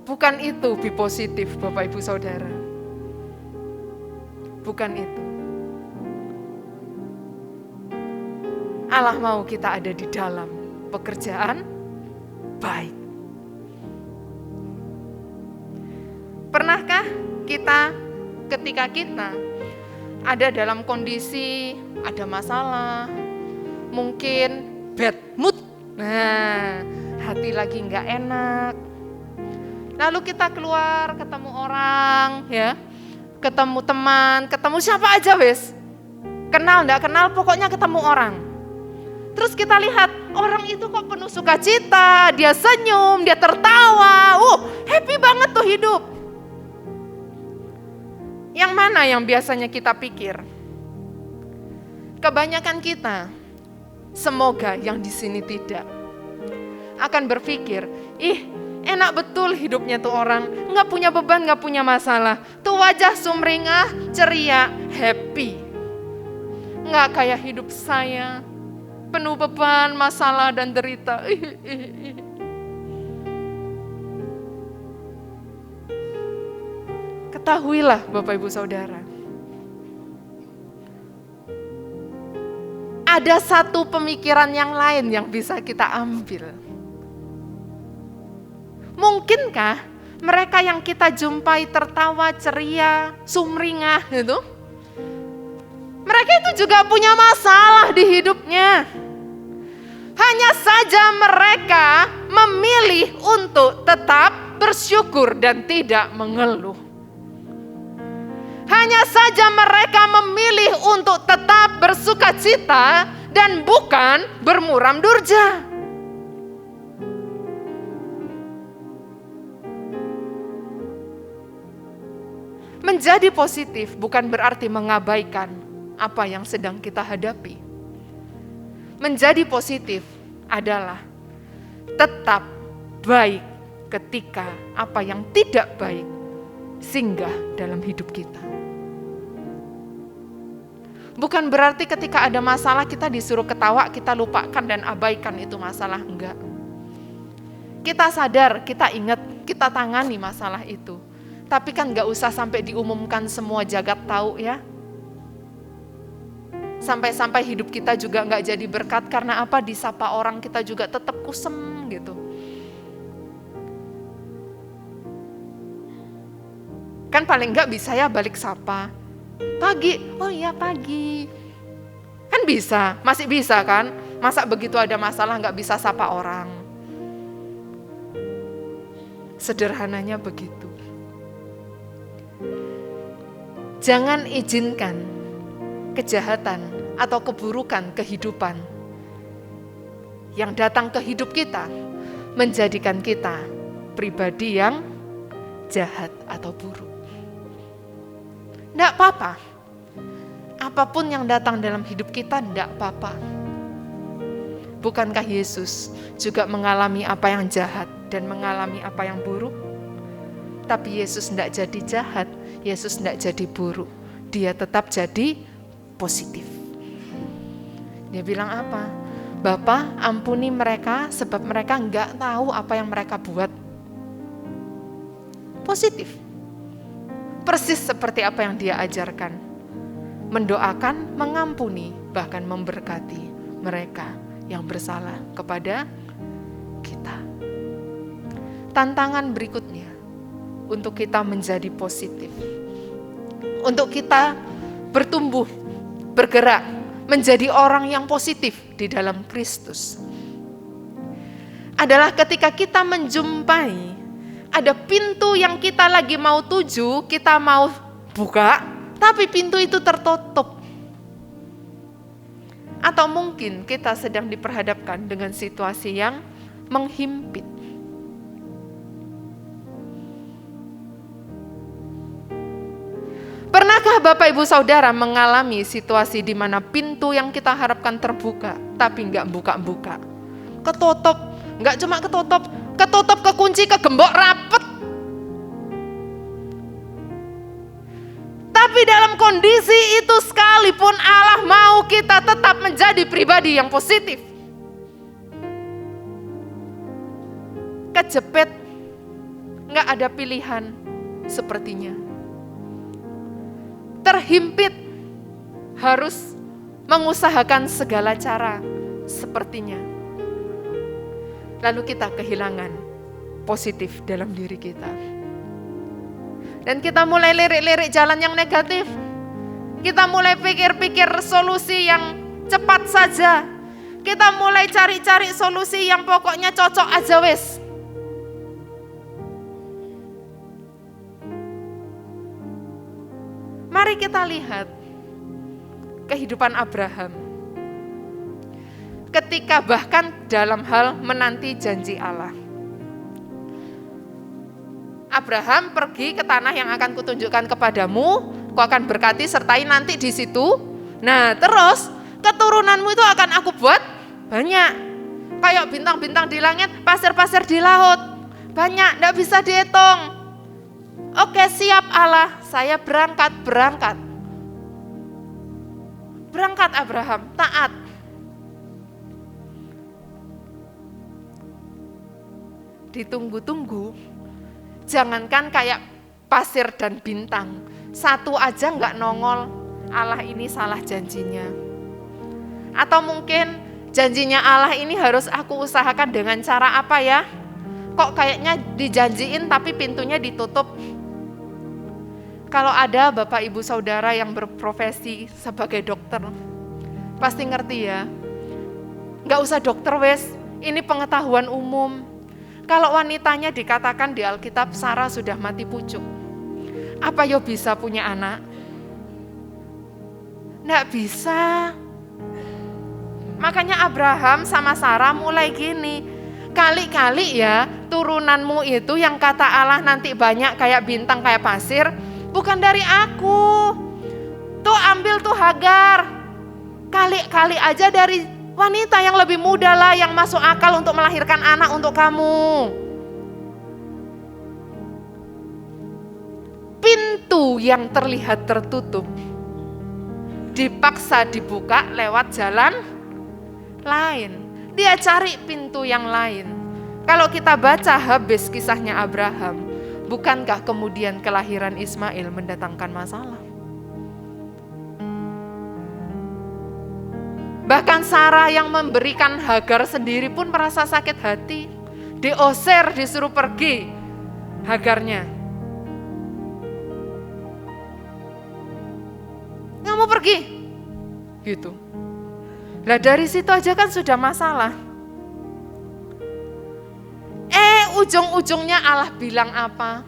Bukan itu be positif, Bapak Ibu Saudara. Bukan itu. Allah mau kita ada di dalam pekerjaan baik. Pernahkah kita ketika kita ada dalam kondisi ada masalah, mungkin bad mood, nah hati lagi nggak enak, lalu kita keluar ketemu orang, ya, ketemu teman, ketemu siapa aja wes, kenal nggak kenal, pokoknya ketemu orang. Terus kita lihat orang itu kok penuh sukacita, dia senyum, dia tertawa, happy banget tuh hidup. Yang mana yang biasanya kita pikir? Kebanyakan kita, semoga yang di sini tidak, akan berpikir, enak betul hidupnya tuh orang, nggak punya beban, nggak punya masalah, tuh wajah sumringah, ceria, happy. Nggak kayak hidup saya, penuh beban, masalah dan derita. Ketahuilah Bapak Ibu Saudara, ada satu pemikiran yang lain yang bisa kita ambil. Mungkinkah mereka yang kita jumpai tertawa, ceria, sumringah itu, mereka itu juga punya masalah di hidupnya. Hanya saja mereka memilih untuk tetap bersyukur dan tidak mengeluh. Hanya saja mereka memilih untuk tetap bersukacita dan bukan bermuram durja. Menjadi positif bukan berarti mengabaikan apa yang sedang kita hadapi. Menjadi positif adalah tetap baik ketika apa yang tidak baik singgah dalam hidup kita. Bukan berarti ketika ada masalah kita disuruh ketawa, kita lupakan dan abaikan itu masalah, enggak. Kita sadar, kita ingat, kita tangani masalah itu. Tapi kan enggak usah sampai diumumkan semua jagat tahu ya. Sampai-sampai hidup kita juga enggak jadi berkat karena apa? Disapa orang kita juga tetap kusem gitu. Kan paling enggak bisa ya balik sapa. Pagi, oh iya pagi. Kan bisa, masih bisa kan? Masa begitu ada masalah enggak bisa sapa orang? Sederhananya begitu. Jangan izinkan kejahatan atau keburukan kehidupan yang datang ke hidup kita menjadikan kita pribadi yang jahat atau buruk. Tidak apa-apa. Apapun yang datang dalam hidup kita tidak apa-apa. Bukankah Yesus juga mengalami apa yang jahat dan mengalami apa yang buruk? Tapi Yesus tidak jadi jahat, Yesus tidak jadi buruk. Dia tetap jadi positif. Dia bilang apa? Bapa, ampuni mereka sebab mereka enggak tahu apa yang mereka buat. Positif. Persis seperti apa yang dia ajarkan. Mendoakan, mengampuni, bahkan memberkati mereka yang bersalah kepada kita. Tantangan berikutnya untuk kita menjadi positif. Untuk kita bertumbuh, bergerak, menjadi orang yang positif di dalam Kristus. Adalah ketika kita menjumpai ada pintu yang kita lagi mau tuju, kita mau buka, tapi pintu itu tertutup. Atau mungkin kita sedang diperhadapkan dengan situasi yang menghimpit. Pernahkah Bapak Ibu Saudara mengalami situasi di mana pintu yang kita harapkan terbuka, tapi enggak buka-buka? Ketutup, enggak cuma ketutup, kekunci, kegembok rapet. Tapi dalam kondisi itu sekalipun Allah mau kita tetap menjadi pribadi yang positif. Kejepit, enggak ada pilihan sepertinya. Terhimpit, harus mengusahakan segala cara sepertinya. Lalu kita kehilangan positif dalam diri kita. Dan kita mulai lirik-lirik jalan yang negatif. Kita mulai pikir-pikir solusi yang cepat saja. Kita mulai cari-cari solusi yang pokoknya cocok aja wes. Mari kita lihat kehidupan Abraham. Ketika bahkan dalam hal menanti janji Allah. Abraham pergi ke tanah yang akan kutunjukkan kepadamu, ku akan berkati sertai nanti di situ. Nah, terus keturunanmu itu akan aku buat banyak. Kayak bintang-bintang di langit, pasir-pasir di laut. Banyak, enggak bisa dihitung. Oke, siap Allah, saya berangkat. Berangkat Abraham, taat. Ditunggu-tunggu, jangankan kayak pasir dan bintang, satu aja nggak nongol, Allah ini salah janjinya. Atau mungkin janjinya Allah ini harus aku usahakan dengan cara apa ya? Kok kayaknya dijanjiin tapi pintunya ditutup. Kalau ada Bapak Ibu Saudara yang berprofesi sebagai dokter, pasti ngerti ya. Nggak usah dokter wes, ini pengetahuan umum. Kalau wanitanya dikatakan di Alkitab Sarah sudah mati pucuk, apa yo bisa punya anak? Nggak bisa. Makanya Abraham sama Sarah mulai gini, kali-kali ya turunanmu itu yang kata Allah nanti banyak kayak bintang, kayak pasir, bukan dari aku. Tuh ambil tuh Hagar. Kali-kali aja dari wanita yang lebih muda lah, yang masuk akal untuk melahirkan anak untuk kamu. Pintu yang terlihat tertutup dipaksa dibuka lewat jalan lain. Dia cari pintu yang lain. Kalau kita baca habis kisahnya Abraham, bukankah kemudian kelahiran Ismail mendatangkan masalah? Bahkan Sarah yang memberikan Hagar sendiri pun merasa sakit hati. Diusir, disuruh pergi Hagarnya. lagi. Gitu. Lah dari situ aja kan sudah masalah. Ujung-ujungnya Allah bilang apa?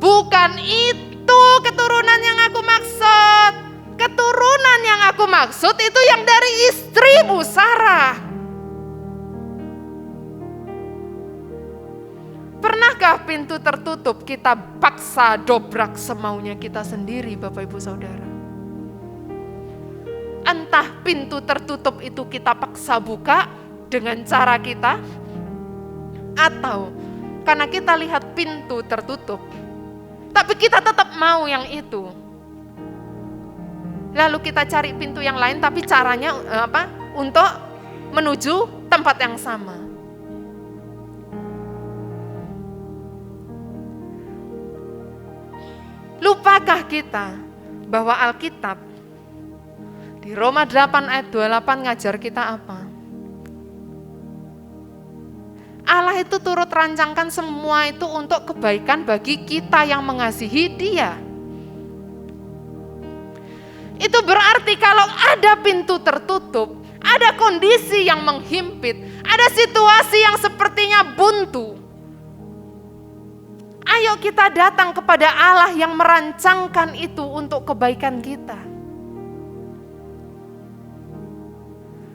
Bukan itu keturunan yang aku maksud. Keturunan yang aku maksud itu yang dari istrimu Sarah. Pernahkah pintu tertutup kita paksa dobrak semaunya kita sendiri, Bapak Ibu Saudara? Entah pintu tertutup itu kita paksa buka dengan cara kita, atau karena kita lihat pintu tertutup, tapi kita tetap mau yang itu. Lalu kita cari pintu yang lain, tapi caranya untuk menuju tempat yang sama. Lupakah kita bahwa Alkitab di Roma 8 ayat 28 ngajar kita apa? Allah itu turut rancangkan semua itu untuk kebaikan bagi kita yang mengasihi Dia. Itu berarti kalau ada pintu tertutup, ada kondisi yang menghimpit, ada situasi yang sepertinya buntu, ayo kita datang kepada Allah yang merancangkan itu untuk kebaikan kita.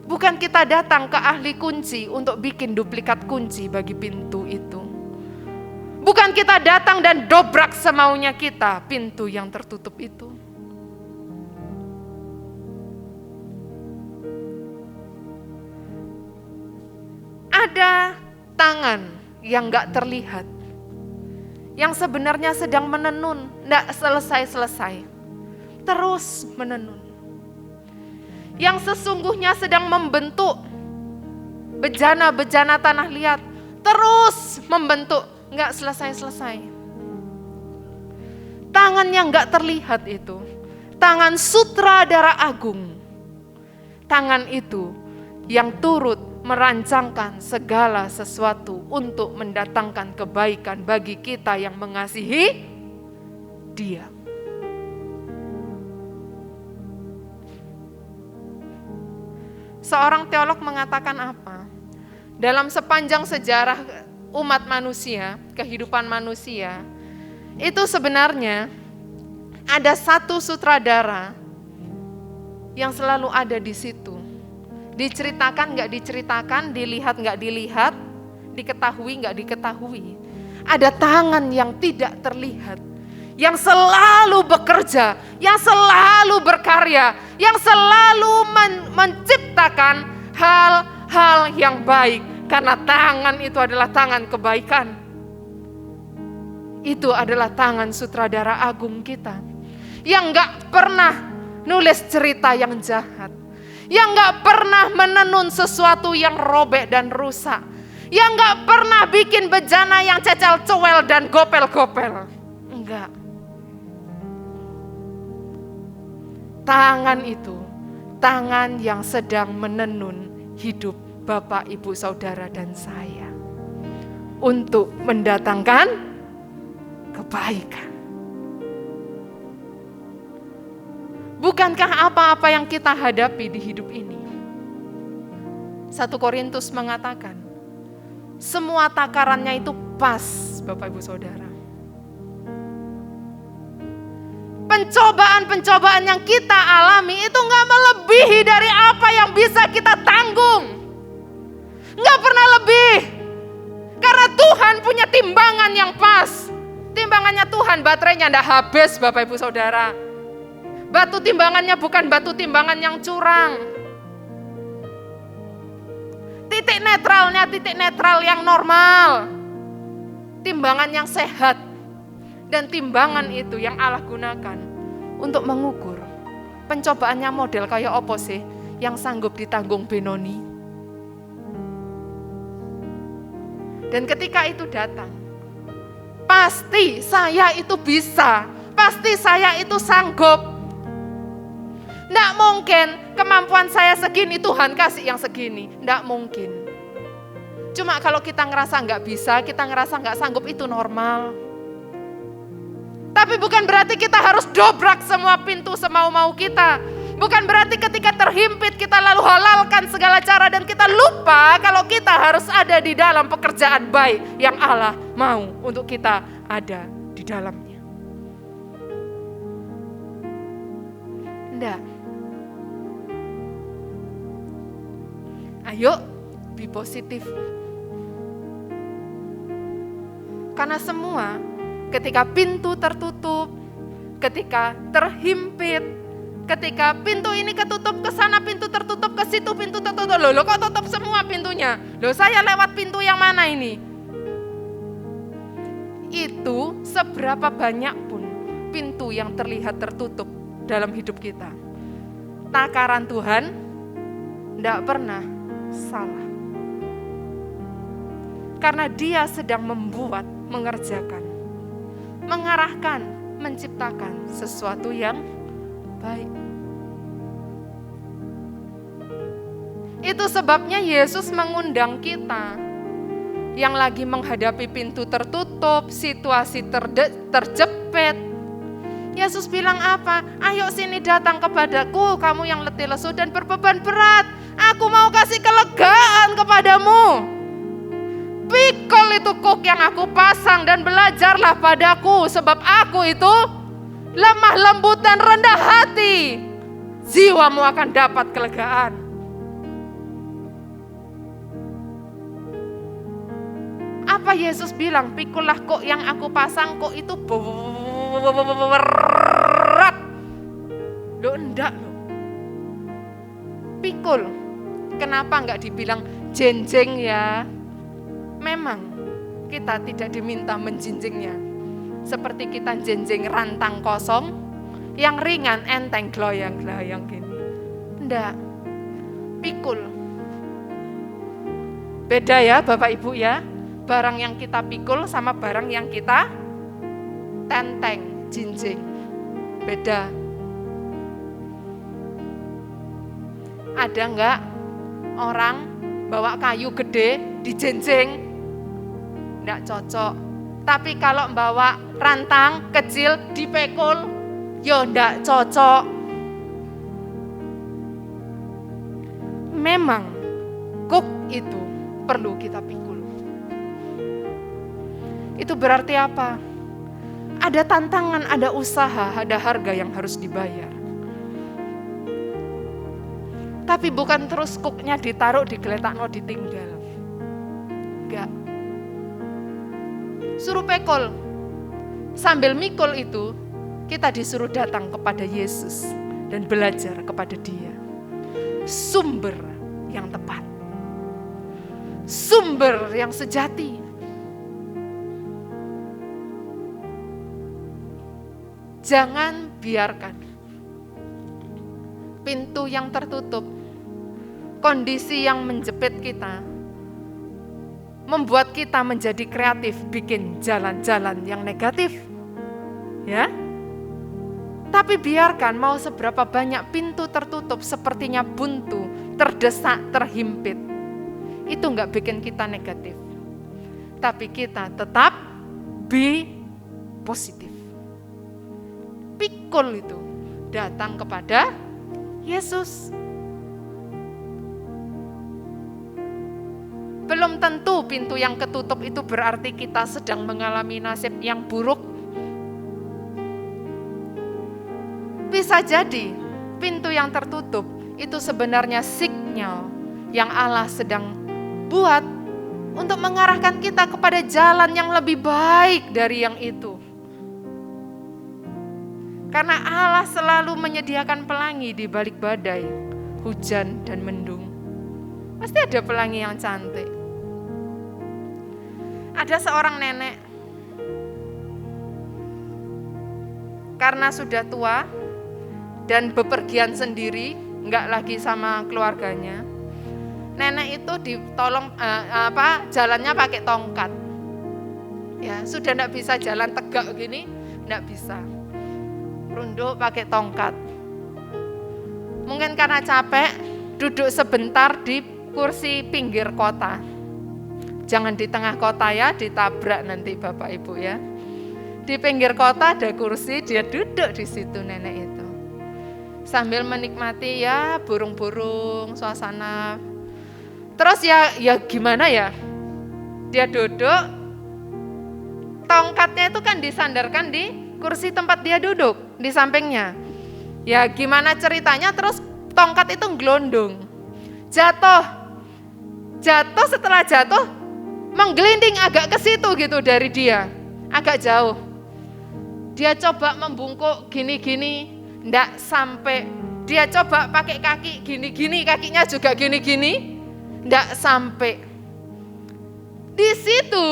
Bukan kita datang ke ahli kunci untuk bikin duplikat kunci bagi pintu itu. Bukan kita datang dan dobrak semaunya kita pintu yang tertutup itu. Ada tangan yang gak terlihat, yang sebenarnya sedang menenun, gak selesai-selesai, terus menenun. Yang sesungguhnya sedang membentuk bejana-bejana tanah liat, terus membentuk, gak selesai-selesai. Tangan yang gak terlihat itu, tangan sutradara agung. Tangan itu yang turut merancangkan segala sesuatu untuk mendatangkan kebaikan bagi kita yang mengasihi Dia. Seorang teolog mengatakan apa? Dalam sepanjang sejarah umat manusia, kehidupan manusia, itu sebenarnya ada satu sutradara yang selalu ada di situ. Diceritakan nggak diceritakan, dilihat nggak dilihat, diketahui nggak diketahui. Ada tangan yang tidak terlihat, yang selalu bekerja, yang selalu berkarya, yang selalu menciptakan hal-hal yang baik. Karena tangan itu adalah tangan kebaikan. Itu adalah tangan sutradara agung kita. Yang gak pernah nulis cerita yang jahat. Yang gak pernah menenun sesuatu yang robek dan rusak. Yang gak pernah bikin bejana yang cacal cowel dan gopel-gopel. Enggak. Tangan itu, tangan yang sedang menenun hidup Bapak, Ibu, Saudara, dan saya. Untuk mendatangkan kebaikan. Bukankah apa-apa yang kita hadapi di hidup ini? 1 Korintus mengatakan, semua takarannya itu pas, Bapak, Ibu, Saudara. Pencobaan-pencobaan yang kita alami itu gak melebihi dari apa yang bisa kita tanggung. Gak pernah lebih. Karena Tuhan punya timbangan yang pas. Timbangannya Tuhan, baterainya gak habis, Bapak, Ibu, Saudara. Batu timbangannya bukan batu timbangan yang curang. Titik netralnya titik netral yang normal. Timbangan yang sehat. Dan timbangan itu yang Allah gunakan untuk mengukur. Pencobaannya model kayak apa sih yang sanggup ditanggung Benoni. Dan ketika itu datang, pasti saya itu bisa, pasti saya itu sanggup. Nggak mungkin kemampuan saya segini, Tuhan kasih yang segini. Nggak mungkin. Cuma kalau kita ngerasa nggak bisa, kita ngerasa nggak sanggup, itu normal. Tapi bukan berarti kita harus dobrak semua pintu semau-mau kita. Bukan berarti ketika terhimpit kita lalu halalkan segala cara dan kita lupa kalau kita harus ada di dalam pekerjaan baik yang Allah mau untuk kita ada di dalamnya. Enggak. Ayo, be positif. Karena semua ketika pintu tertutup, ketika terhimpit, ketika pintu ini ketutup ke sana, pintu tertutup ke situ, pintu tertutup. Loh kok tutup semua pintunya? Loh saya lewat pintu yang mana ini? Itu seberapa banyak pun pintu yang terlihat tertutup dalam hidup kita. Takaran Tuhan tidak pernah salah. Karena Dia sedang membuat, mengerjakan, mengarahkan, menciptakan sesuatu yang baik. Itu sebabnya Yesus mengundang kita yang lagi menghadapi pintu tertutup, situasi terjepit. Yesus bilang apa? Ayo sini datang kepadaku, kamu yang letih lesu dan berbeban berat. Aku mau kasih kelegaan kepadamu. Pikul itu kuk yang aku pasang dan belajarlah padaku, sebab aku itu lemah lembut dan rendah hati. Jiwamu akan dapat kelegaan. Apa Yesus bilang? Pikullah kuk yang aku pasang, kuk itu berat. Loh enggak loh. Pikul. Kenapa enggak dibilang jenjeng ya? Memang kita tidak diminta menjinjingnya. Seperti kita jenjeng rantang kosong, yang ringan enteng gloyang-gloyang gini. Enggak. Pikul. Beda ya Bapak Ibu ya. Barang yang kita pikul sama barang yang kita tenteng, jinjing. Beda. Ada enggak orang bawa kayu gede dijenjeng? Enggak cocok. Tapi kalau bawa rantang kecil dipekul, ya enggak cocok. Memang kuk itu perlu kita pikul. Itu berarti apa? Ada tantangan, ada usaha, ada harga yang harus dibayar. Tapi bukan terus kuknya ditaruh, digeletakno, ditinggal. Enggak. Suruh pekul. Sambil mikul itu, kita disuruh datang kepada Yesus dan belajar kepada Dia. Sumber yang tepat. Sumber yang sejati. Jangan biarkan pintu yang tertutup, kondisi yang menjepit kita, membuat kita menjadi kreatif, bikin jalan-jalan yang negatif. Ya. Tapi biarkan mau seberapa banyak pintu tertutup sepertinya buntu, terdesak, terhimpit. Itu enggak bikin kita negatif. Tapi kita tetap be positif. Pikul itu datang kepada Yesus. Belum tentu pintu yang ketutup itu berarti kita sedang mengalami nasib yang buruk. Bisa jadi pintu yang tertutup itu sebenarnya sinyal yang Allah sedang buat untuk mengarahkan kita kepada jalan yang lebih baik dari yang itu. Karena Allah selalu menyediakan pelangi di balik badai, hujan dan mendung. Pasti ada pelangi yang cantik. Ada seorang nenek, karena sudah tua dan bepergian sendiri, enggak lagi sama keluarganya. Nenek itu ditolong jalannya pakai tongkat. Ya, sudah enggak bisa jalan tegak gini, enggak bisa. Runduk pakai tongkat. Mungkin karena capek, duduk sebentar di kursi pinggir kota. Jangan di tengah kota ya, ditabrak nanti Bapak Ibu ya. Di pinggir kota ada kursi, dia duduk di situ nenek itu. Sambil menikmati ya burung-burung, suasana. Terus ya gimana ya? Dia duduk, tongkatnya itu kan disandarkan di kursi tempat dia duduk, di sampingnya. Ya gimana ceritanya, terus tongkat itu gelondong. Jatuh setelah jatuh, menggelinding agak ke situ gitu dari dia, agak jauh. Dia coba membungkuk gini-gini, ndak sampai. Dia coba pakai kaki gini-gini, kakinya juga gini-gini, ndak sampai. Di situ,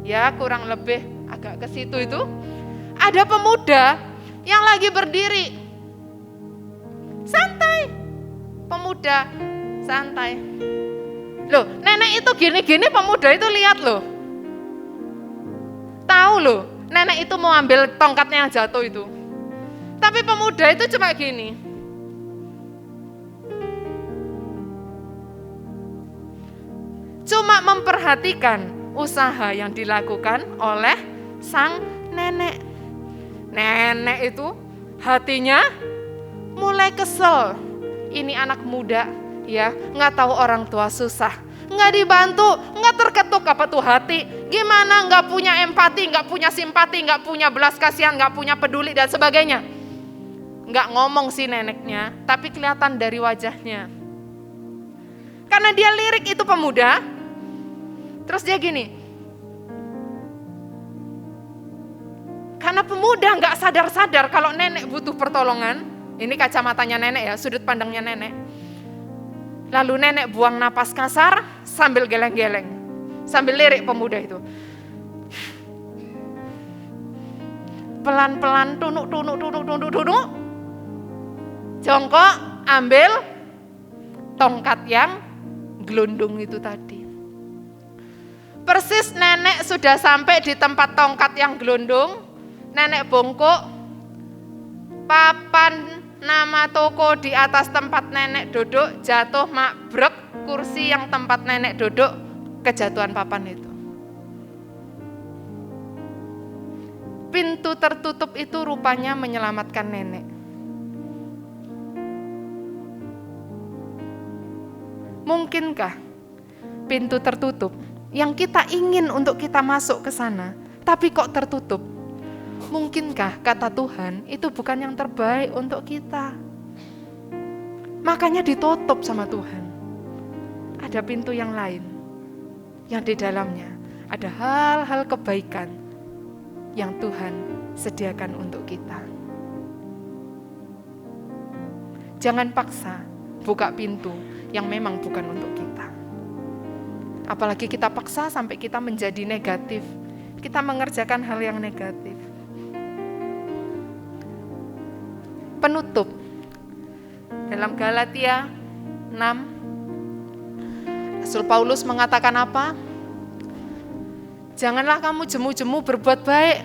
ya kurang lebih agak ke situ itu, ada pemuda yang lagi berdiri. Santai, pemuda santai. Loh, nenek itu gini-gini, pemuda itu lihat loh. Tahu loh, nenek itu mau ambil tongkatnya yang jatuh itu. Tapi pemuda itu cuma gini. Cuma memperhatikan usaha yang dilakukan oleh sang nenek. Nenek itu hatinya mulai kesel. Ini anak muda ya, nggak tahu orang tua susah, nggak dibantu, nggak terketuk apa tuh hati. Gimana nggak punya empati, nggak punya simpati, nggak punya belas kasihan, nggak punya peduli dan sebagainya. Nggak ngomong sih neneknya, tapi kelihatan dari wajahnya. Karena dia lirik itu pemuda, terus dia gini. Karena pemuda nggak sadar-sadar kalau nenek butuh pertolongan. Ini kacamatanya nenek ya, sudut pandangnya nenek. Lalu nenek buang napas kasar sambil geleng-geleng, sambil lirik pemuda itu. Pelan-pelan tunuk. Jongkok, ambil tongkat yang gelundung itu tadi. Persis nenek sudah sampai di tempat tongkat yang gelundung, nenek bongkok, papan nama toko di atas tempat nenek duduk jatuh mabrek, kursi yang tempat nenek duduk kejatuhan papan itu. Pintu tertutup itu rupanya menyelamatkan nenek. Mungkinkah pintu tertutup yang kita ingin untuk kita masuk ke sana, tapi kok tertutup? Mungkinkah kata Tuhan itu bukan yang terbaik untuk kita? Makanya ditutup sama Tuhan. Ada pintu yang lain, yang di dalamnya ada hal-hal kebaikan yang Tuhan sediakan untuk kita. Jangan paksa buka pintu yang memang bukan untuk kita. Apalagi kita paksa sampai kita menjadi negatif. Kita mengerjakan hal yang negatif. Penutup. Dalam Galatia 6, Rasul Paulus mengatakan apa? Janganlah kamu jemu-jemu berbuat baik.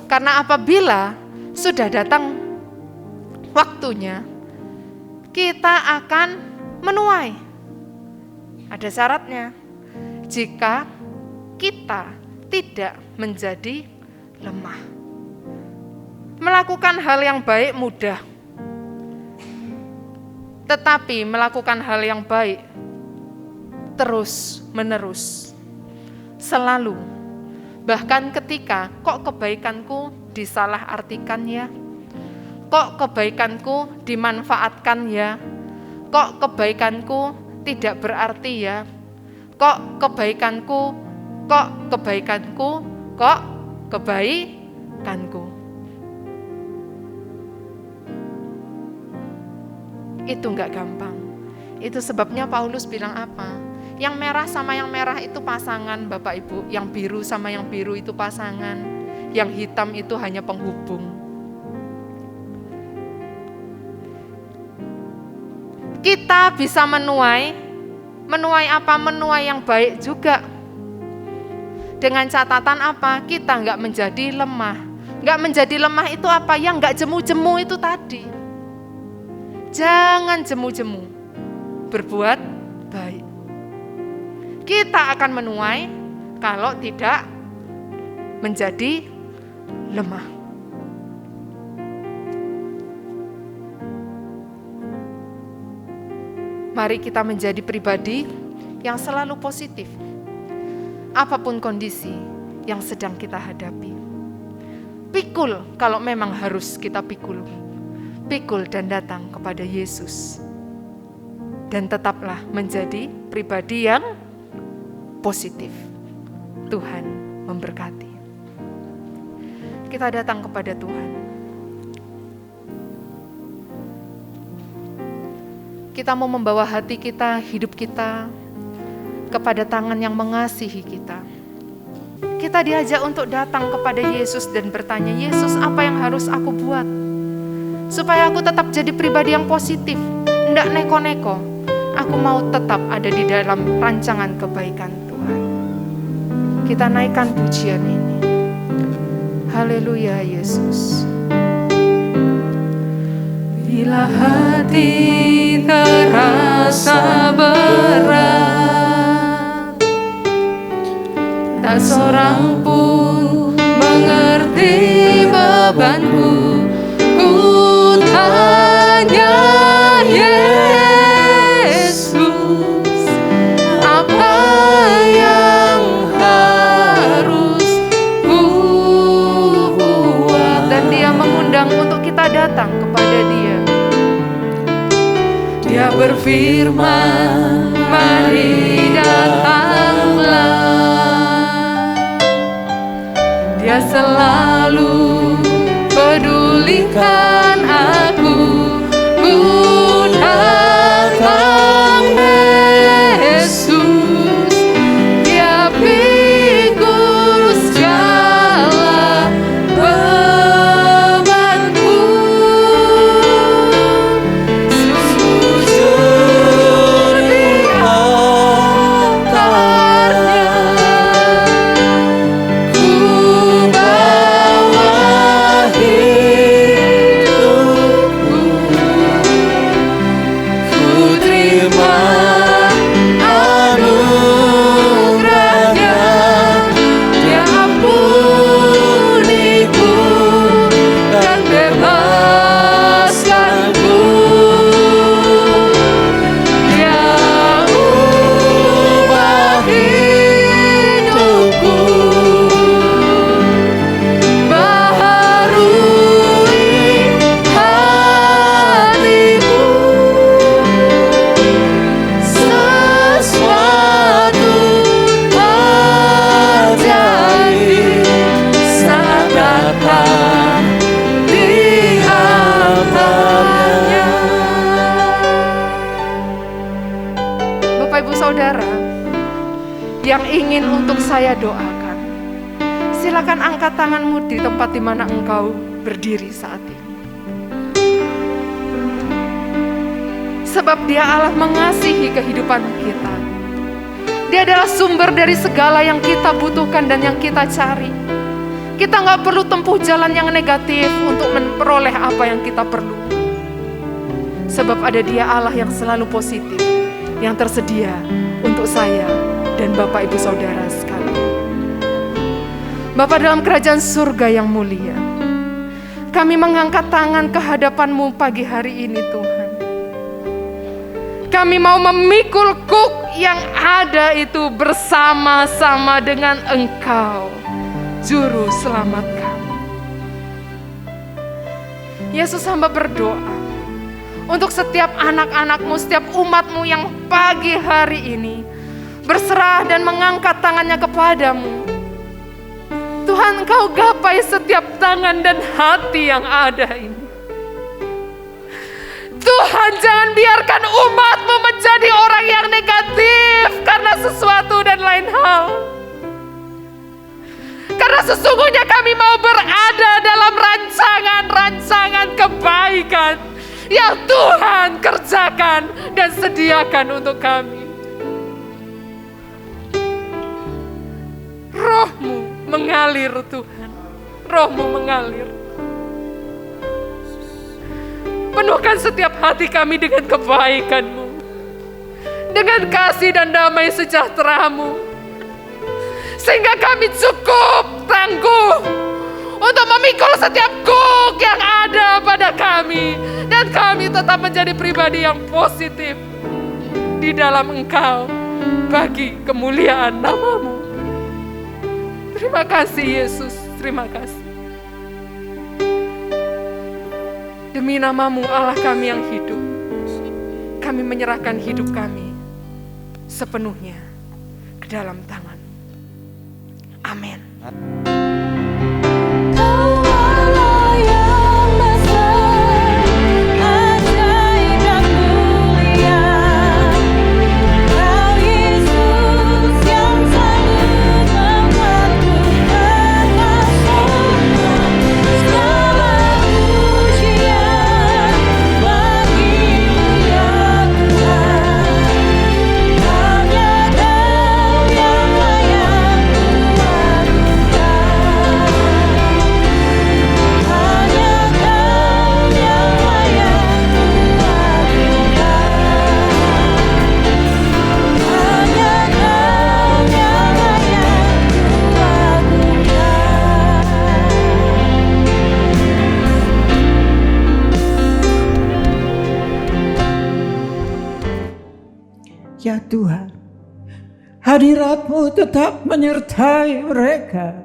Karena apabila sudah datang waktunya, kita akan menuai. Ada syaratnya. Jika kita tidak menjadi lemah. Melakukan hal yang baik mudah. Tetapi melakukan hal yang baik terus menerus. Selalu. Bahkan ketika kok kebaikanku disalahartikan ya. Kok kebaikanku dimanfaatkan ya. Kok kebaikanku tidak berarti ya. Kok kebaikanku. Itu enggak gampang. Itu sebabnya Paulus bilang apa? Yang merah sama yang merah itu pasangan Bapak Ibu. Yang biru sama yang biru itu pasangan. Yang hitam itu hanya penghubung. Kita bisa menuai apa? Menuai yang baik juga. Dengan catatan apa? Kita enggak menjadi lemah. Enggak menjadi lemah itu apa? Yang enggak jemu-jemu itu tadi. Jangan jemu-jemu. Berbuat baik. Kita akan menuai kalau tidak menjadi lemah. Mari kita menjadi pribadi yang selalu positif. Apapun kondisi yang sedang kita hadapi. Pikul kalau memang harus kita pikul. Pikul dan datang kepada Yesus. Dan tetaplah menjadi pribadi yang positif. Tuhan memberkati. Kita datang kepada Tuhan. Kita mau membawa hati kita, hidup kita kepada tangan yang mengasihi kita. Kita diajak untuk datang kepada Yesus dan bertanya, Yesus, apa yang harus aku buat supaya aku tetap jadi pribadi yang positif, enggak neko-neko. Aku mau tetap ada di dalam rancangan kebaikan Tuhan. Kita naikkan pujian ini. Haleluya Yesus. Bila hati terasa berat, tak seorang pun mengerti bebanku, ku tanya Yesus, apa yang harus ku buat? Dan Dia mengundang untuk kita datang kepada Dia. Dia berfirman, mari datanglah. Dia selalu pedulikan aku. Ku datang Yesus. Dia pikul segala bebanku. Sujud di altarnya. Ku bawa hidupku. Ku terima anugerahnya. Dia ampuniku dan bebaskanku. Dia ubah hidupku, baharui hatiku. Sesuatu terjadi saat datang di hamba-Nya. Bapak Ibu Saudara yang ingin untuk saya doakan, silakan angkat tanganmu di tempat di mana engkau berdiri saat ini. Sebab Dia Allah mengasihi kehidupan kita. Dia adalah sumber dari segala yang kita butuhkan dan yang kita cari. Kita nggak perlu tempuh jalan yang negatif untuk memperoleh apa yang kita perlu. Sebab ada Dia Allah yang selalu positif, yang tersedia untuk saya dan Bapak Ibu Saudara sekalian. Bapa dalam kerajaan surga yang mulia, kami mengangkat tangan ke hadapan-Mu pagi hari ini Tuhan. Kami mau memikul kuk yang ada itu bersama-sama dengan Engkau, Juru Selamat kami. Yesus, hamba berdoa untuk setiap anak-anak-Mu, setiap umat-Mu yang pagi hari ini berserah dan mengangkat tangannya kepadamu. Tuhan, Engkau gapai setiap tangan dan hati yang ada ini. Tuhan, jangan biarkan umat-Mu menjadi orang yang negatif karena sesuatu dan lain hal. Karena sesungguhnya kami mau berada dalam rancangan-rancangan kebaikan yang Tuhan kerjakan dan sediakan untuk kami. Roh-Mu mengalir Tuhan, Roh-Mu mengalir. Penuhkan setiap hati kami dengan kebaikan-Mu, dengan kasih dan damai sejahtera-Mu, sehingga kami cukup tangguh untuk memikul setiap guk yang ada pada kami. Dan kami tetap menjadi pribadi yang positif di dalam Engkau bagi kemuliaan nama-Mu. Terima kasih Yesus, terima kasih. Demi nama-Mu Allah kami yang hidup, kami menyerahkan hidup kami sepenuhnya ke dalam tangan-Mu. Amin. Ya Tuhan, hadirat-Mu tetap menyertai mereka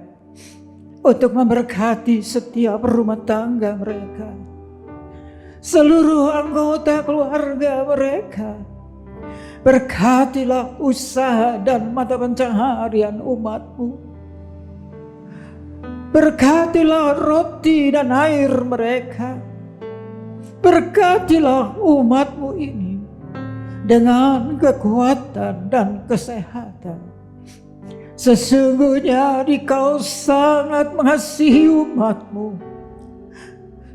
untuk memberkati setiap rumah tangga mereka, seluruh anggota keluarga mereka. Berkatilah usaha dan mata pencaharian umat-Mu. Berkatilah roti dan air mereka. Berkatilah umat-Mu ini dengan kekuatan dan kesehatan. Sesungguhnya Dikau sangat mengasihi umat-Mu.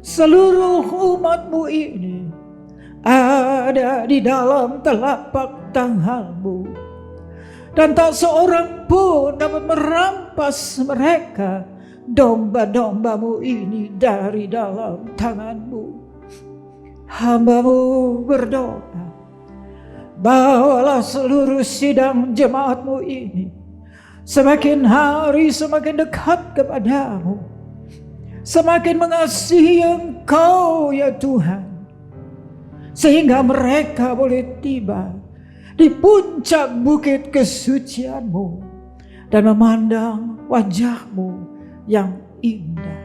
Seluruh umat-Mu ini ada di dalam telapak tangan-Mu, dan tak seorang pun dapat merampas mereka, domba-domba-Mu ini, dari dalam tangan-Mu. Hamba-Mu berdoa, bawalah seluruh sidang jemaat-Mu ini semakin hari semakin dekat kepadamu, semakin mengasihi Engkau ya Tuhan, sehingga mereka boleh tiba di puncak bukit kesucian-Mu dan memandang wajah-Mu yang indah.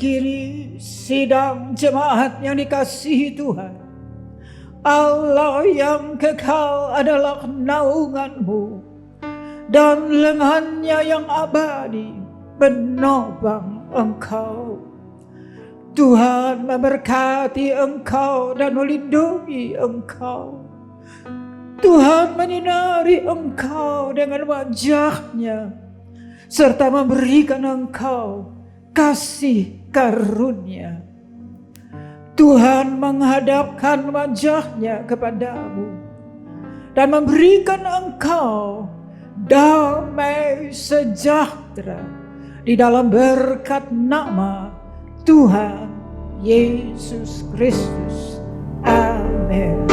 Kini sidang jemaat yang dikasihi Tuhan, Allah yang kekal adalah naungan-Mu, dan lengannya yang abadi menopang Engkau. Tuhan memberkati Engkau dan melindungi Engkau. Tuhan menyinari Engkau dengan wajah-Nya, serta memberikan Engkau kasih karunia. Tuhan menghadapkan wajah-Nya kepadamu dan memberikan engkau damai sejahtera di dalam berkat nama Tuhan Yesus Kristus. Amin.